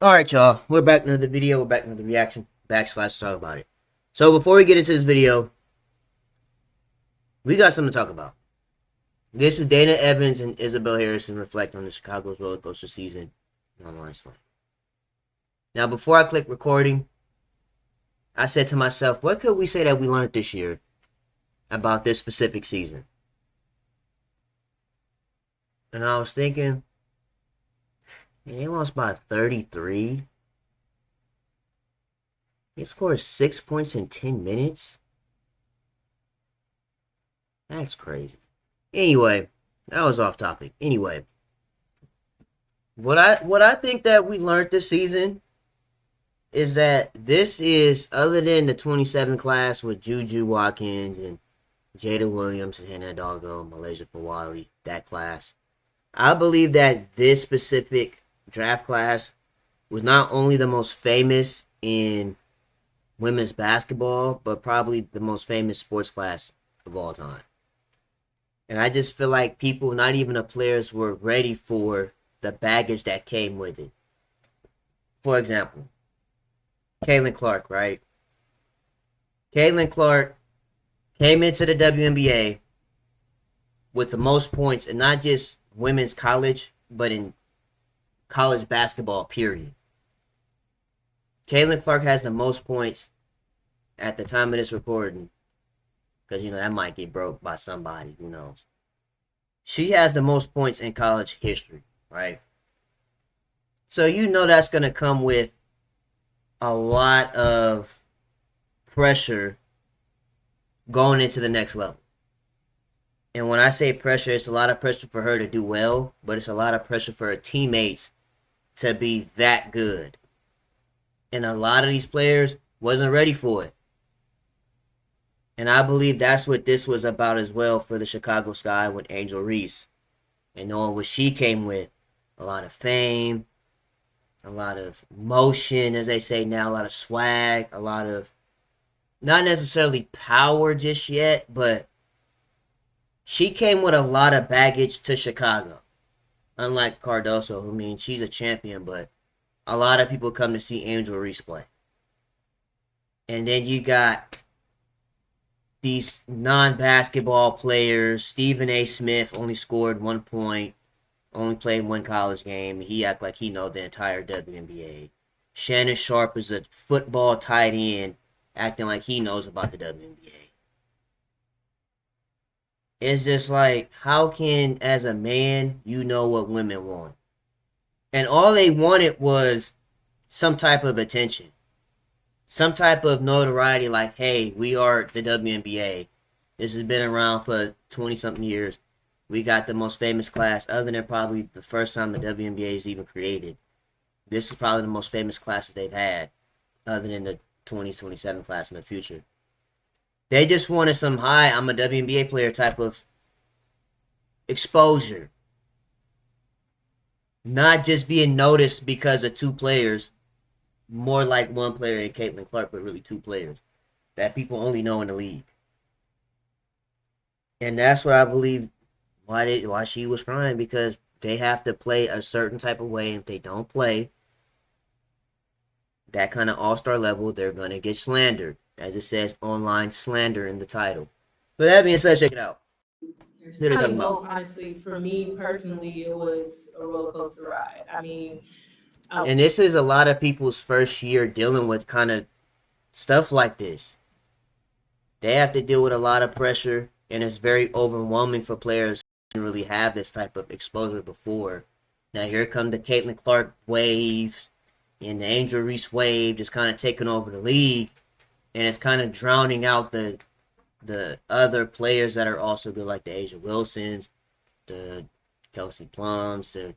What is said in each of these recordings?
Alright, y'all. We're back in another video. We're back in another reaction. Backslash talk about it. So before we get into this video, we got something to talk about. This is Dana Evans and Isabelle Harrison reflect on the Chicago's roller coaster season in online slang. Now, before I click recording, I said to myself, what could we say that we learned this year about this specific season? And I was thinking, man, they lost by 33. They scored 6 points in 10 minutes. That's crazy. Anyway, that was off topic. Anyway, what I think that we learned this season is that this is, other than the 27 class with Juju Watkins and Jada Williams and Hannah Doggo, Malaysia Fawali, that class, I believe that this specific draft class was not only the most famous in women's basketball, but probably the most famous sports class of all time. And I just feel like people, not even the players, were ready for the baggage that came with it. For example, Caitlin Clark, right? Caitlin Clark came into the WNBA with the most points in not just women's college, but in college basketball, period. Caitlin Clark has the most points at the time of this recording, because, that might get broke by somebody, who knows. She has the most points in college history, right? So that's going to come with a lot of pressure going into the next level. And when I say pressure, it's a lot of pressure for her to do well, but it's a lot of pressure for her teammates to be that good. And a lot of these players wasn't ready for it. And I believe that's what this was about as well for the Chicago Sky with Angel Reese. And knowing what she came with, a lot of fame, a lot of motion, as they say now, a lot of swag, a lot of, not necessarily power just yet, but she came with a lot of baggage to Chicago. Unlike Cardoso, who means she's a champion, but a lot of people come to see Angel Reese play. And then you got these non-basketball players. Stephen A. Smith only scored 1 point, only played one college game. He act like he know the entire WNBA. Shannon Sharp is a football tight end, acting like he knows about the WNBA. It's just like, how can, as a man, you know what women want? And all they wanted was some type of attention. Some type of notoriety, like, hey, we are the WNBA. This has been around for 20-something years. We got the most famous class, other than probably the first time the WNBA is even created. This is probably the most famous class that they've had, other than the 2027 class in the future. They just wanted some, hi, I'm a WNBA player type of exposure. Not just being noticed because of two players, more like one player in Caitlin Clark, but really two players that people only know in the league. And that's what I believe why she was crying, because they have to play a certain type of way, and if they don't play that kind of all-star level, they're going to get slandered, as it says, online slander in the title. But that being said, check it out. What are they talking about? Honestly, for me personally, it was a roller coaster ride. And this is a lot of people's first year dealing with kind of stuff like this. They have to deal with a lot of pressure, and it's very overwhelming for players who didn't really have this type of exposure before. Now here come the Caitlin Clark wave, and the Angel Reese wave just kind of taking over the league, and it's kind of drowning out the other players that are also good, like the Asia Wilsons, the Kelsey Plums, the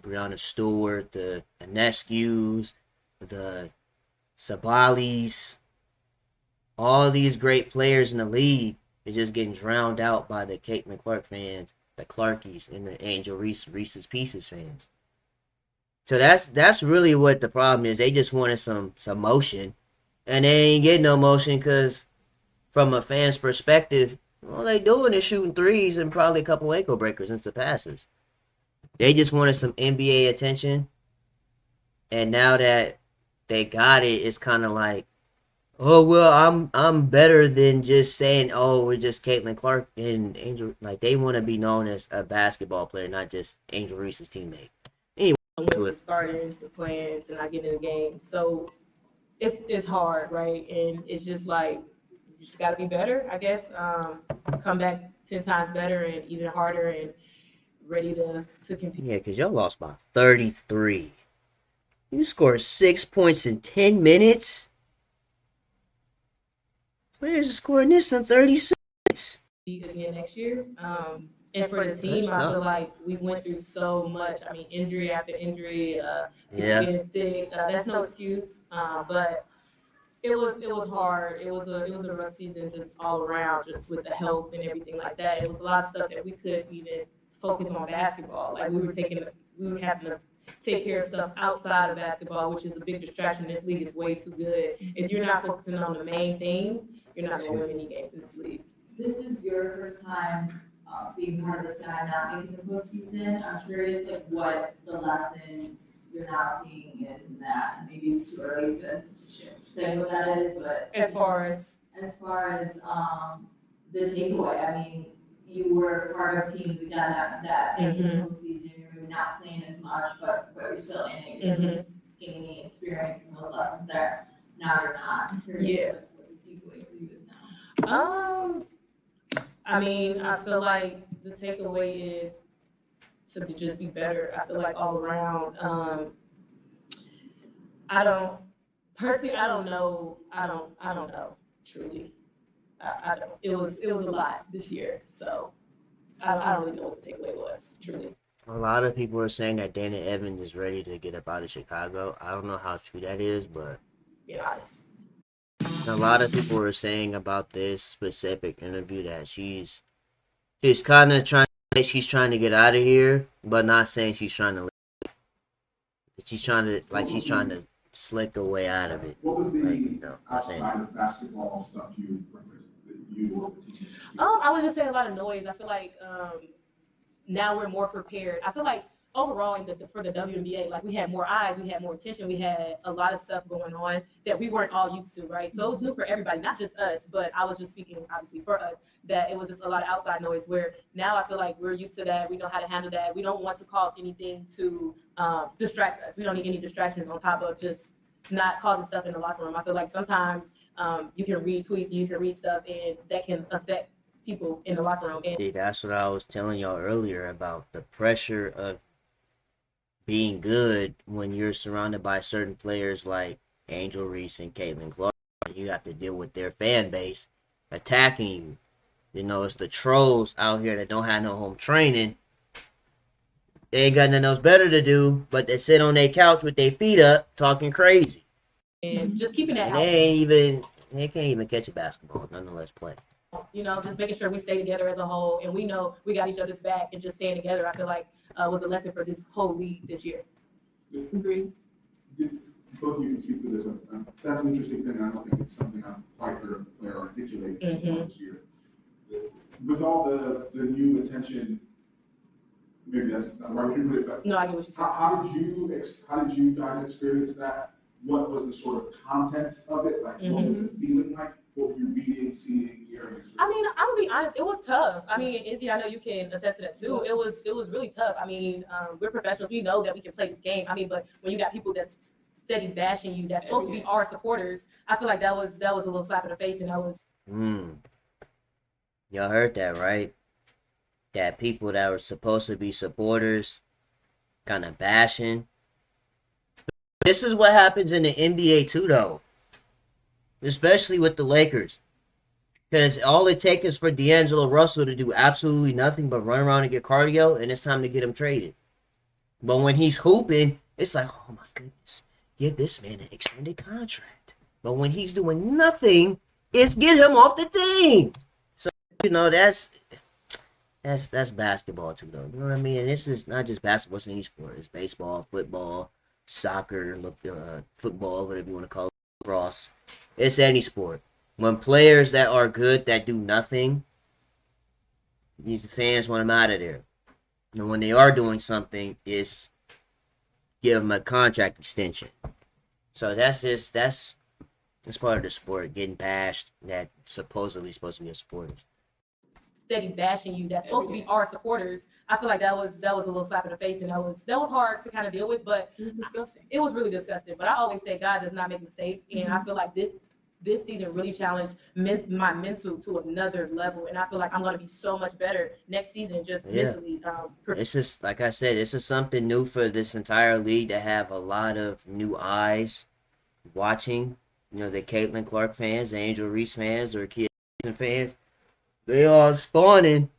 Breanna Stewart, the Inescu's, the Sabalis. All these great players in the league is just getting drowned out by the Caitlin Clark fans, the Clarkies, and the Angel Reese's Pieces fans. So that's really what the problem is. They just wanted some motion, and they ain't getting no motion because, from a fan's perspective, all they doing is shooting threes and probably a couple ankle breakers into passes. They just wanted some NBA attention, And now that they got it, it's kind of like, oh well, I'm better than just saying, oh, we're just Caitlin Clark and Angel. Like they want to be known as a basketball player, not just Angel Reese's teammate. Anyway, I went from starting to playing to not getting in the game. So it's hard, right? And it's just like you just got to be better, I guess. Come back 10 times better and even harder and ready to compete. Yeah, because y'all lost by 33. You scored 6 points in 10 minutes. Players are scoring this in 30 seconds. Again next year. And for the team, I feel like we went through so much. I mean, injury after injury, people getting sick. That's no excuse, but it was hard. It was a rough season just all around, just with the health and everything like that. It was a lot of stuff that we couldn't even focus on basketball. Like we were having to take care of stuff outside of basketball, which is a big distraction. This league is way too good. If you're not focusing on the main thing, you're not going to win any games in this league. This is your first time being part of this guy not making the postseason. I'm curious, like, what the lesson you're now seeing is in that. And maybe it's too early to say what that is, but as far as the takeaway, I mean, you were part of teams again that making the postseason. You're maybe not playing as much, but you're still in it. You're still gaining experience and those lessons there. Now you're not. I'm curious what the takeaway for you is now. I mean, I feel like the takeaway is to just be better. I feel like all around. I don't know. I don't know. Truly, I don't. It was a lot this year, so I don't really know what the takeaway was. Truly, A lot of people are saying that Dana Evans is ready to get up out of Chicago. I don't know how true that is, but be honest. A lot of people are saying about this specific interview that she's kind of trying to say she's trying to get out of here, but not saying she's trying to leave. She's trying to slick her way out of it. What was the outside of basketball stuff you referenced that you or the team? I was just saying a lot of noise. I feel like now we're more prepared. I feel like overall for the WNBA, like we had more eyes, we had more attention, we had a lot of stuff going on that we weren't all used to, right? So it was new for everybody, not just us, but I was just speaking obviously for us, that it was just a lot of outside noise where now I feel like we're used to that. We know how to handle that. We don't want to cause anything to distract us. We don't need any distractions on top of just not causing stuff in the locker room. I feel like sometimes you can read tweets and you can read stuff and that can affect people in the locker room. See, that's what I was telling y'all earlier about the pressure of being good when you're surrounded by certain players like Angel Reese and Caitlin Clark. You have to deal with their fan base attacking you. You know, it's the trolls out here that don't have no home training. They ain't got nothing else better to do, but they sit on their couch with their feet up talking crazy. And just keeping that out. They can't even catch a basketball, nonetheless play. You know, just making sure we stay together as a whole, and we know we got each other's back, and just staying together, I feel like was a lesson for this whole league this year. Agreed. Both of you can speak to this. That's an interesting thing. I don't think it's something I've quite heard a player articulate this year. With all the new attention, maybe that's not the right way to put it, but no, I get what you're saying. How did you guys experience that? What was the sort of content of it? Like, what was the feeling like? What were you reading, seeing, hearing? I mean, I'm gonna be honest, it was tough. I mean, Izzy, I know you can attest to that too. It was really tough. I mean, we're professionals. We know that we can play this game. I mean, but when you got people that's steady bashing you, that's supposed to be our supporters, I feel like that was a little slap in the face, and that was. Y'all heard that, right? That people that were supposed to be supporters kind of bashing. This is what happens in the NBA too, though. Especially with the Lakers. Because all it takes is for D'Angelo Russell to do absolutely nothing but run around and get cardio, and it's time to get him traded. But when he's hooping, it's like, oh my goodness, give this man an extended contract. But when he's doing nothing, it's get him off the team. So, you know, that's basketball too, though. You know what I mean? And this is not just basketball, it's any sport. It's baseball, football, soccer, football, whatever you want to call it, lacrosse. It's any sport. When players that are good that do nothing, these fans want them out of there. And when they are doing something, it's give him a contract extension. So that's part of the sport, getting bashed that supposedly supposed to be a supporter. Steady bashing you that's supposed to be our supporters. I feel like that was a little slap in the face, and that was hard to kind of deal with, but It was disgusting. it was really disgusting. But I always say God does not make mistakes, and I feel like this season really challenged my mental to another level, and I feel like I'm going to be so much better next season, just mentally. It's just like I said, this is something new for this entire league to have a lot of new eyes watching. You know, the Caitlin Clark fans, the Angel Reese fans, or Kia fans, they all spawning.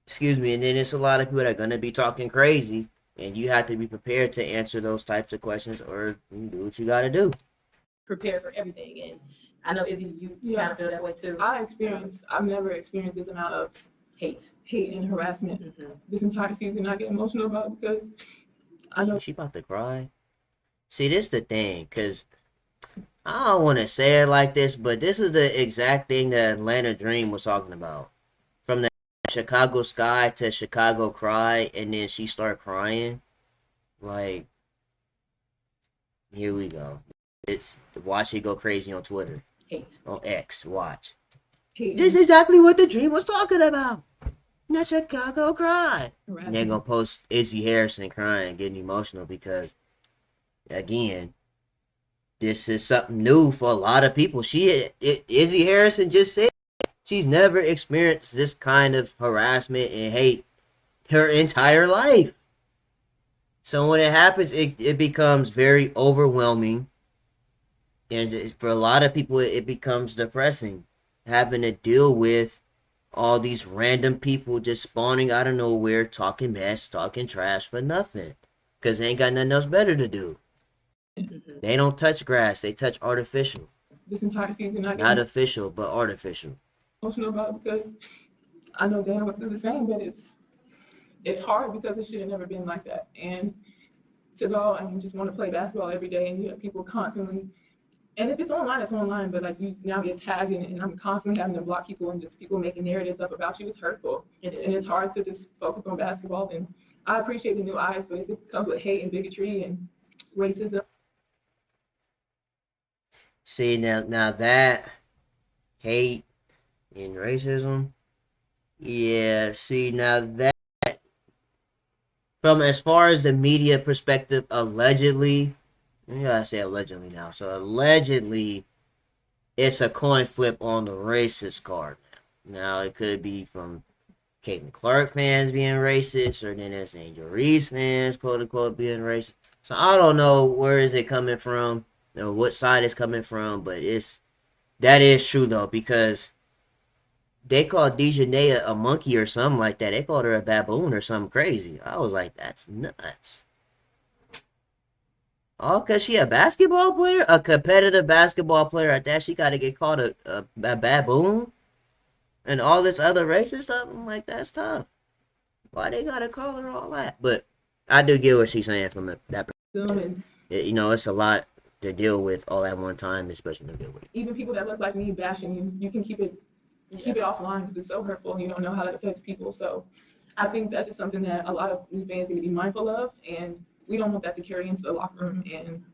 Excuse me, and then it's a lot of people that are gonna be talking crazy, and you have to be prepared to answer those types of questions, or you do what you gotta do. Prepare for everything, and I know Izzy, you kind of feel that way too. I've never experienced this amount of Hate and harassment this entire season. I get emotional about it because I know She about to cry. See, this the thing, because I don't want to say it like this, but this is the exact thing that Atlanta Dream was talking about. From the Chicago Sky to Chicago Cry, and then she start crying. Like, here we go. It's watch it go crazy on Twitter. hate. On X, watch. hate This is exactly what the Dream was talking about. The Chicago Cry. And they're harassment. gonna post Izzy Harrison crying, getting emotional because, again, this is something new for a lot of people. Izzy Harrison just said she's never experienced this kind of harassment and hate her entire life. So when it happens, it becomes very overwhelming. And for a lot of people, it becomes depressing. Having to deal with all these random people just spawning out of nowhere, talking mess, talking trash for nothing. Because they ain't got nothing else better to do. They don't touch grass, they touch artificial. This entire season, I get Not official, but artificial. emotional about it because I know Dan would do the same, but it's hard because it should have never been like that. And to go and just want to play basketball every day, and you have people constantly, and if it's online, it's online, but like you now get tagged in it, and I'm constantly having to block people and just people making narratives up about you. It's hurtful. It is. And it's hard to just focus on basketball. And I appreciate the new eyes, but if it comes with hate and bigotry and racism, See, now that hate and racism, yeah, see, now that, from as far as the media perspective, allegedly, you gotta say allegedly now, so allegedly, it's a coin flip on the racist card. Now, it could be from Caitlin Clark fans being racist, or then there's Angel Reese fans, quote unquote, being racist. So I don't know where is it coming from, or what side it's coming from, but that is true though, because they called Dejanay a monkey or something like that. They called her a baboon or something crazy. I was like, that's nuts. Oh, because she a basketball player? A competitive basketball player at that, she got to get called a baboon? And all this other racist stuff? I'm like, that's tough. Why they got to call her all that? But I do get what she's saying from that perspective. and You know, it's a lot to deal with all at one time, especially to deal with. even people that look like me bashing you, you can keep it offline because it's so hurtful and you don't know how that affects people. So I think that's just something that a lot of new fans need to be mindful of, and we don't want that to carry into the locker room. And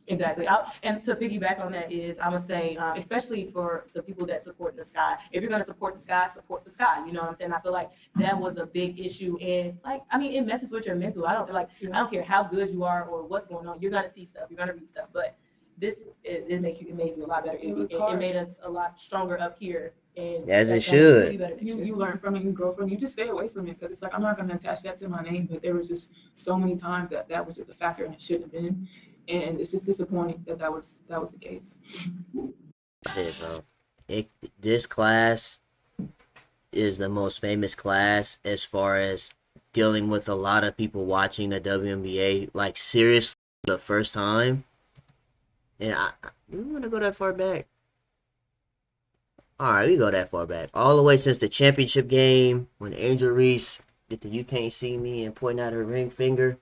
Exactly. And to piggyback on that is, I would say, especially for the people that support the Sky, if you're going to support the Sky, support the Sky. You know what I'm saying? I feel like that was a big issue. And like, I mean, it messes with your mental. I don't care how good you are or what's going on. You're going to see stuff. You're going to read stuff. But it made you a lot better. It made us a lot stronger up here. And As it that's should. better next year. you learn from it, you grow from it, you just stay away from it because it's like, I'm not going to attach that to my name. But there was just so many times that was just a factor and it shouldn't have been. And it's just disappointing that was the case. That's it, bro. This class is the most famous class as far as dealing with a lot of people watching the WNBA, like seriously, the first time. And we want to go that far back. All right, we go that far back. All the way since the championship game when Angel Reese did the "You Can't See Me" and pointing out her ring finger.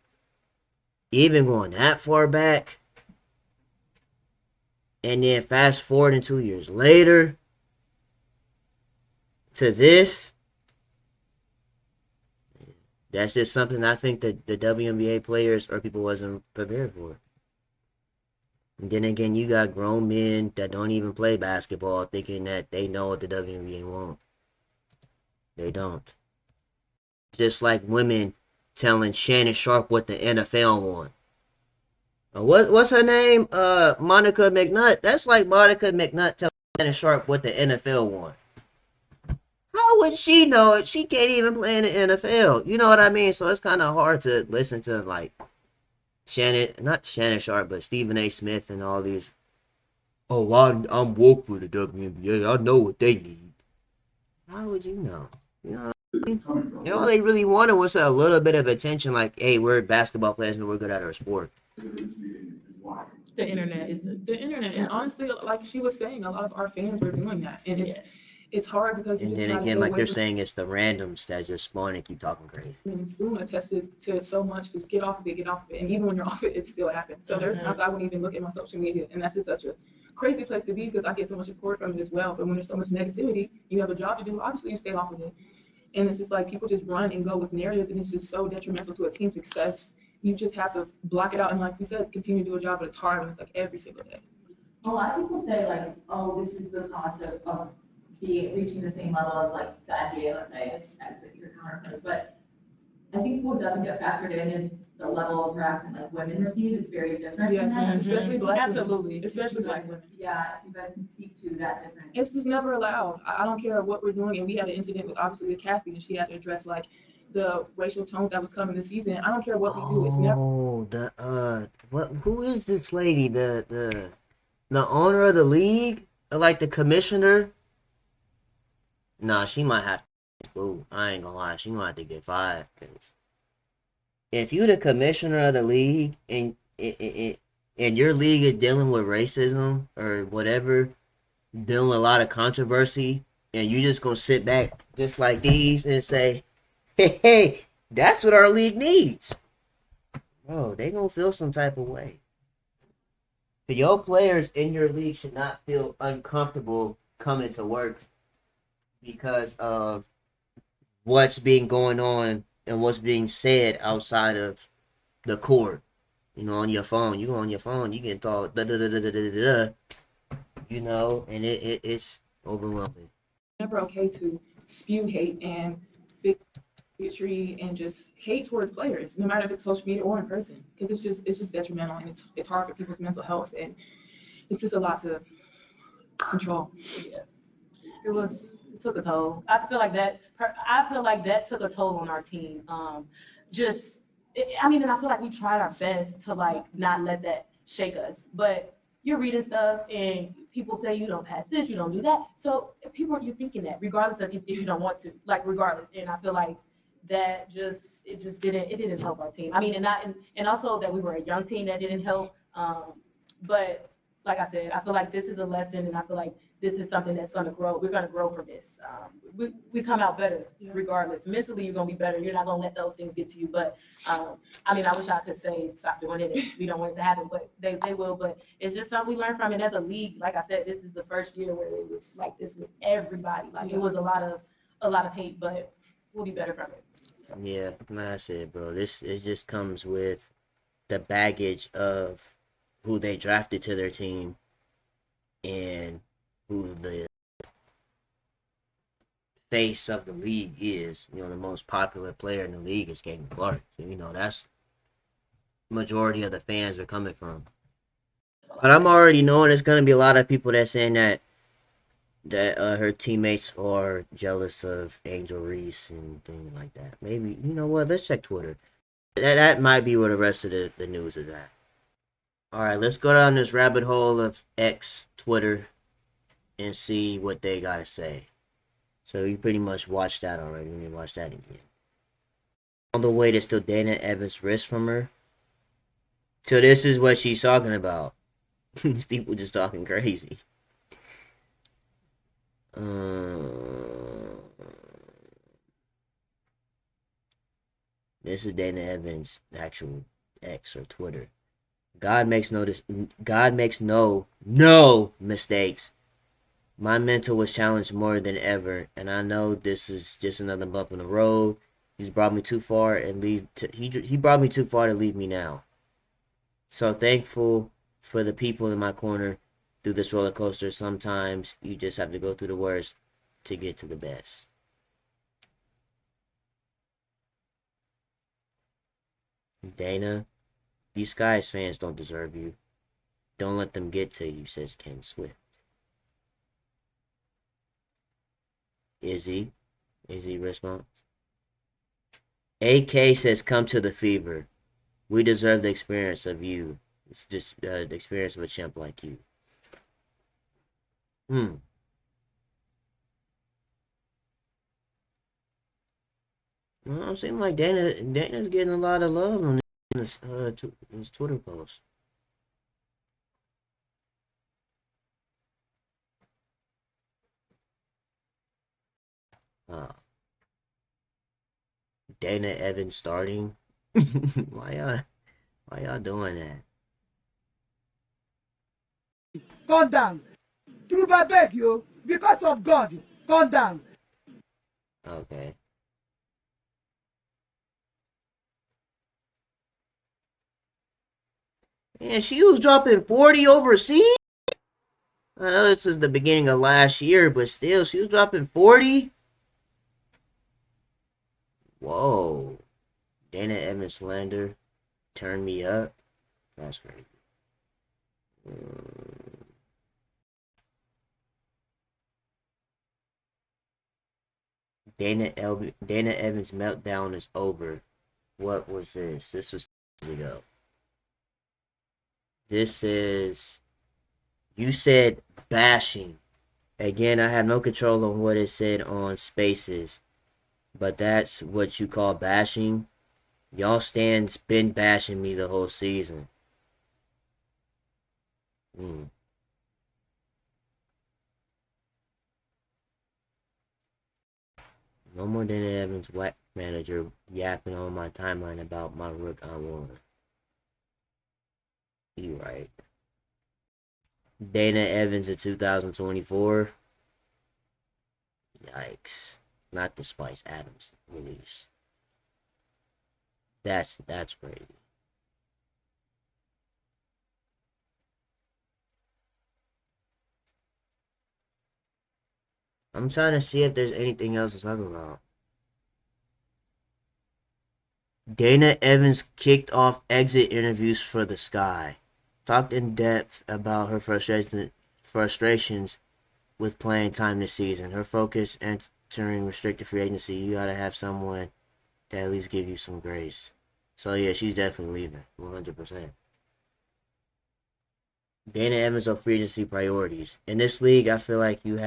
Even going that far back. And then fast forwarding 2 years later to this That's just something I think that the WNBA players or people wasn't prepared for. And then again, you got grown men that don't even play basketball thinking that they know what the WNBA want. They don't. It's just like women telling Shannon Sharp what the NFL want. What's her name? Monica McNutt. That's like Monica McNutt telling Shannon Sharp what the NFL want. How would she know it? She can't even play in the NFL. You know what I mean? So it's kind of hard to listen to like not Shannon Sharp, but Stephen A. Smith and all these. Oh, I'm woke for the WNBA. I know what they need. How would you know? You know what I mean? Coming from. All they really wanted was a little bit of attention, like, hey, we're basketball players and we're good at our sport. The internet is The internet, and honestly, like she was saying, a lot of our fans were doing that, and it's hard because you And just then try to again, stay like away you're from saying, it's the randoms that just spawn and keep talking crazy. I mean, school attested to so much. Just get off of it, and even when you're off it, it still happens. So there's times I wouldn't even look at my social media, and that's just such a crazy place to be because I get so much support from it as well. But when there's so much negativity, you have a job to do. Obviously, you stay off of it, and it's just like people just run and go with narratives, and it's just so detrimental to a team's success. You just have to block it out, and like you said, continue to do a job, but it's hard, and it's like every single day. A lot of people say like, oh, this is the cost of reaching the same level as like the NBA, let's say, as your counterparts. But I think what doesn't get factored in is the level of harassment like women receive is very different. Yes, than that. especially black women. Absolutely. Especially black women. Yeah, if you guys can speak to that difference. It's just never allowed. I don't care what we're doing. And we had an incident with obviously with Kathy, and she had to address like the racial tones that was coming this season. I don't care what we do. It's never. Oh, who is this lady? The owner of the league, or like the commissioner? Nah, she might have to. Ooh, I ain't gonna lie, she gonna have to get fired. Cause if you the commissioner of the league and your league is dealing with racism or whatever, dealing with a lot of controversy, and you just gonna sit back just like these and say, hey, that's what our league needs. Bro, they gonna feel some type of way. Your players in your league should not feel uncomfortable coming to work because of what's being going on and what's being said outside of the court. You know, on your phone. You go on your phone, you get told da da da da da da da. You know, and it's overwhelming. Never okay to spew hate and bigotry and just hate towards players, no matter if it's social media or in person, because it's just detrimental and it's hard for people's mental health, and it's just a lot to control. Yeah. It took a toll. I feel like that took a toll on our team. And I feel like we tried our best to like not let that shake us. But you're reading stuff and people say you don't pass this, you don't do that. So you're thinking that regardless of if you don't want to, like regardless. And I feel like that it didn't help our team. I mean, and also that we were a young team that didn't help. But like I said, I feel like this is a lesson, and I feel like this is something that's going to grow. We're going to grow from this. We come out better regardless. Mentally, you're going to be better. You're not going to let those things get to you. But I wish I could say stop doing it. We don't want it to happen, but they will. But it's just something we learn from. And as a league, like I said, this is the first year where it was like this with everybody. Like it was a lot of hate, but we'll be better from it. So. Yeah, like I said, bro, it just comes with the baggage of who they drafted to their team and who the face of the league is. You know, the most popular player in the league is Caitlin Clark. So, you know, that's majority of the fans are coming from. But I'm already knowing there's gonna be a lot of people that saying that her teammates are jealous of Angel Reese and things like that. Maybe, you know what? Let's check Twitter. That might be where the rest of the news is at. All right, let's go down this rabbit hole of X, Twitter, and see what they got to say. So you pretty much watched that already. Let me watch that again. On the way to steal Dana Evans' wrist from her. So this is what she's talking about. These people just talking crazy. This is Dana Evans' actual X or Twitter. God makes no mistakes. My mental was challenged more than ever, and I know this is just another bump in the road. He's brought me too far and he brought me too far to leave me now. So thankful for the people in my corner through this roller coaster. Sometimes you just have to go through the worst to get to the best. Dana, these Skies fans don't deserve you. Don't let them get to you, says Ken Swift. Izzy response. AK says, come to the fever. We deserve the experience of you. It's just the experience of a champ like you. Well, it seems like Dana's getting a lot of love on this Twitter post. Dana Evans starting. Why y'all doing that? Calm down. True, I beg you, because of God, calm down. Okay. Yeah, she was dropping 40 overseas. I know this is the beginning of last year, but still, she was dropping 40. Whoa. Dana Evans slander. Turn me up. That's crazy. Dana Evans meltdown is over. What was this? This was years ago. This is, you said bashing. Again, I have no control on what it said on Spaces, but that's what you call bashing. Y'all stands been bashing me the whole season. No more Dana Evans, whack manager, yapping on my timeline about my rook I won. You right. Dana Evans in 2024. Yikes. Not the Spice Adams release. That's crazy. I'm trying to see if there's anything else to talk about. Dana Evans kicked off exit interviews for the Sky. Talked in depth about her frustrations with playing time this season. Her focus entering restricted free agency. You gotta have someone to at least give you some grace. So yeah, she's definitely leaving. 100%. Dana Evans on free agency priorities. In this league, I feel like you've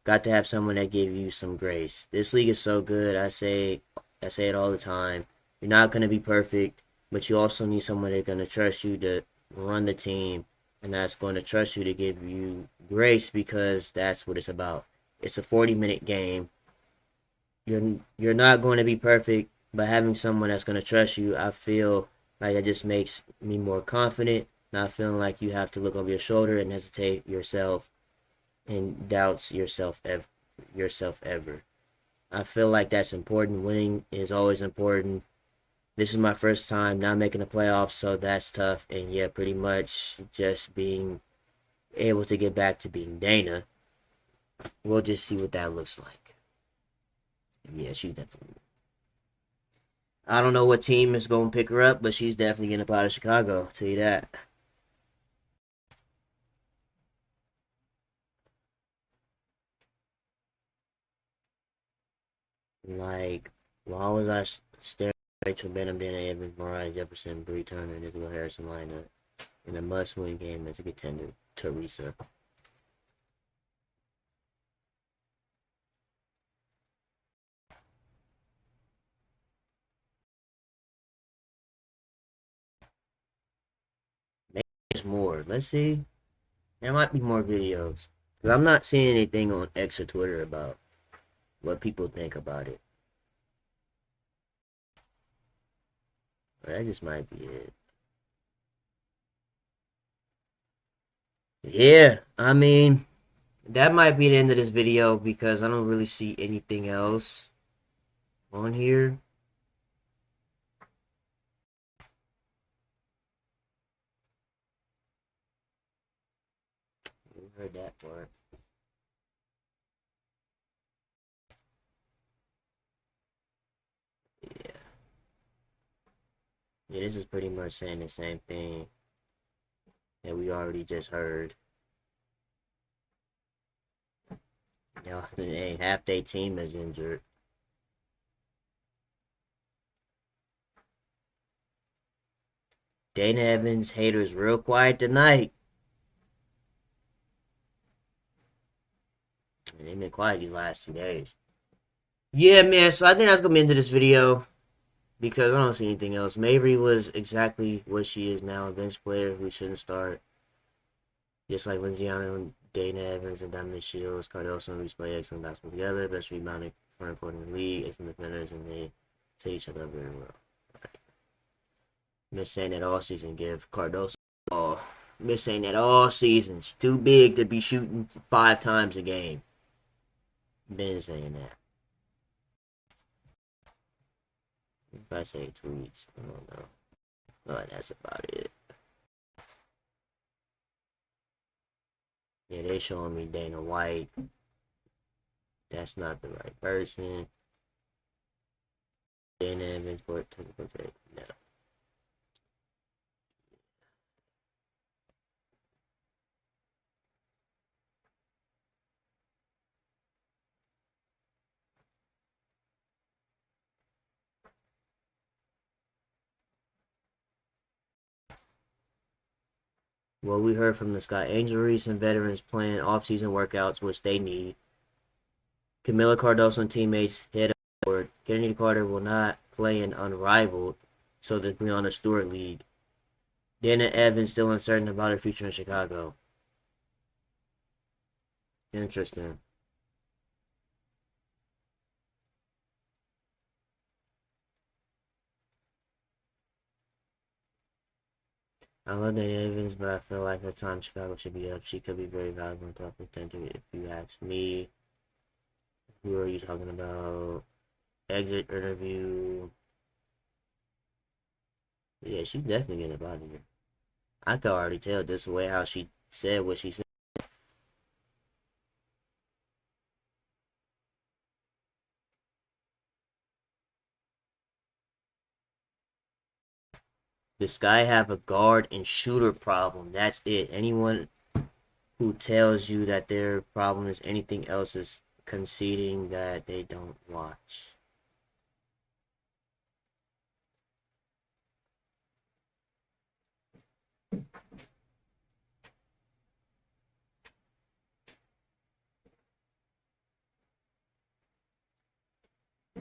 got to have someone that give you some grace. This league is so good. I say it all the time. You're not gonna be perfect, but you also need someone that's gonna trust you to run the team, and that's going to trust you to give you grace, because that's what it's about. It's a 40-minute game. You're not going to be perfect, but having someone that's going to trust you, I feel like it just makes me more confident, not feeling like you have to look over your shoulder and hesitate yourself and doubts yourself ever. I feel like that's important. Winning is always important. This is my first time not making the playoffs, so that's tough. And yeah, pretty much just being able to get back to being Dana. We'll just see what that looks like. Yeah, she's definitely. I don't know what team is going to pick her up, but she's definitely getting up out of Chicago. I'll tell you that. Like, why was I staring at Rachel Benham, Dana Evans, Mariah Jefferson, Bree Turner, and Isabelle Harrison lineup in a must-win game as a contender, Teresa? Maybe there's more. Let's see. There might be more videos. Because I'm not seeing anything on X or Twitter about what people think about it. But that just might be it. Yeah, I mean, that might be the end of this video because I don't really see anything else. on here. We heard that part. Yeah. Yeah, this is pretty much saying the same thing that we already just heard. Hey, half their team is injured. Dana Evans haters real quiet tonight. They've been quiet these last 2 days. Yeah, man, so I think that's going to be into this video because I don't see anything else. Mabry was exactly what she is now, a bench player who shouldn't start. Just like Lindsay Allen, Dana Evans, and Diamond Shields, Cardoso and Reese play excellent basketball together. Best rebounding front court in the league, excellent defenders, and they set each other up very well. Been saying that all season. Give Cardoso all. Been saying that all season. She's too big to be shooting 5 times a game. Been saying that. If I say tweets, I don't know. Oh, that's about it. Yeah, they showing me Dana White. That's not the right person. Dana Evans, no. Well, we heard from the Sky injuries and veterans playing off-season workouts, which they need. Camila Cardoso and teammates head upward. Kennedy Carter will not play in Unrivaled, so the Breonna Stewart League. Dana Evans still uncertain about her future in Chicago. Interesting. I love Dana Evans, but I feel like her time in Chicago should be up. She could be very valuable and tough contender if you ask me. Who are you talking about? Exit interview. Yeah, she's definitely getting up out of here. I could already tell this way how she said what she said. This guy have a guard and shooter problem. That's it. Anyone who tells you that their problem is anything else is conceding that they don't watch.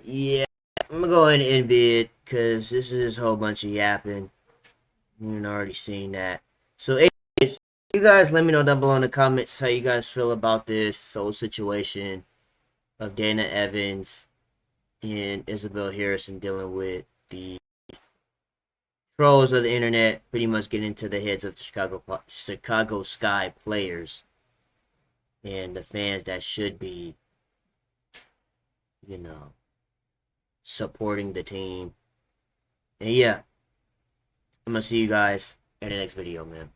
Yeah, I'm gonna go ahead and end it because this is a whole bunch of yapping. You've already seen that. So, anyways, you guys let me know down below in the comments how you guys feel about this whole situation of Dana Evans and Isabelle Harrison dealing with the trolls of the internet pretty much getting into the heads of the Chicago Sky players and the fans that should be, supporting the team. And yeah, I'm gonna see you guys in the next video, man.